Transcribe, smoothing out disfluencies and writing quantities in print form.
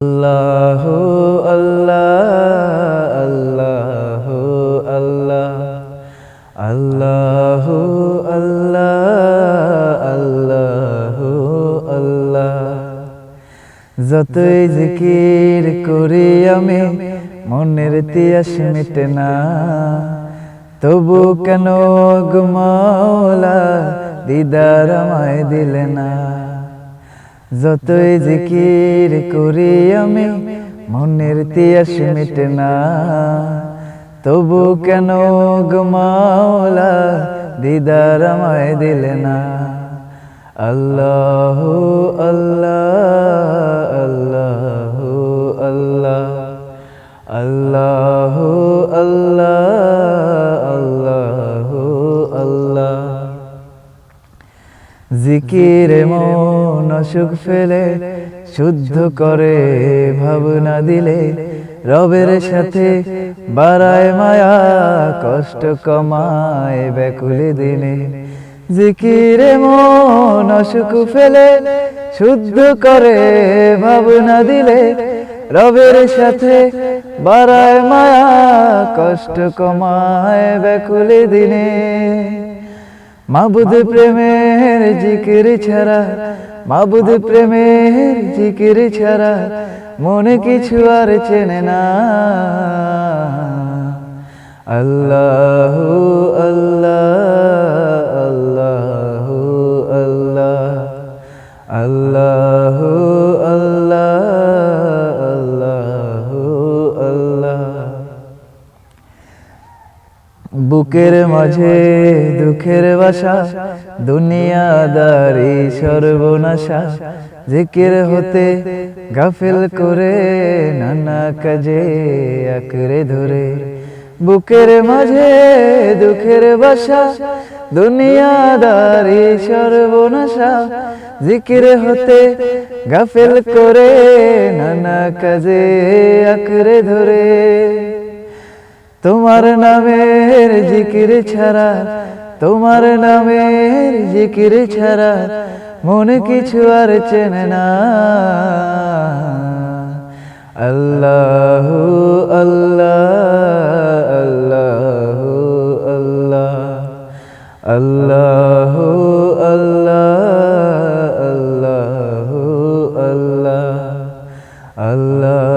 আল্লাহ আল্লাহ আল্লাহ আল্লাহ আল্লাহ আল্লাহ আল্লাহ আল্লাহ। যতই জিকির করি আমি মনের তিয়াস মিটে না, তবু কেন গো মাওলা দিদার আমায় দিলে না। যতই জিকির করি আমি মনের তিয়াস মিটে না, তবু কেন গো মাওলা দিদার আমায় দিলে না। আল্লাহ আল্লাহ আল্লাহ আল্লাহ আল্লাহ আল্লাহ আল্লাহ আল্লাহ। জিকিরে মন অসুখ ফেলে শুদ্ধ করে ভাবনা দিলে, রবের সাথে বাড়ায় মায়া কষ্ট কমায় ব্যাকুলে দিনে। জিকিরে মন অসুখ ফেলে শুদ্ধ করে ভাবনা দিলে, রবের সাথে বাড়ায় মায়া কষ্ট কমায় ব্যাকুলে দিনে। মাবুদ প্রেমের জিকির ছাড়া, মাবুদ প্রেমের জিকির ছাড়া মনে কিছু আর চেনে না। আল্লাহ আল্লাহ আল্লাহ আল্লাহ আল্লাহ আল্লাহ আল্লাহ আল্লাহ। বুকের মাঝে দুঃখের বাসা, দুনিয়াদারি সর্বনাশা, জিকির হতে গাফিল করে নানা কাজে আঁকড়ে ধরে। বুকের মাঝে দুঃখের বাসা, দুনিয়াদারি সর্বনাশা, জিকির হতে গাফিল করে নানা কাজে আঁকড়ে ধরে। তোমার নামের জিকির ছাড়া, তোমার নামের জিকির ছাড়া মনে কিছু আর চেনে না। আল্লাহ আল্লাহ আল্লাহ আল্লাহ আল্লাহ আল্লাহ আল্লাহ আল্লাহ আল্লাহ।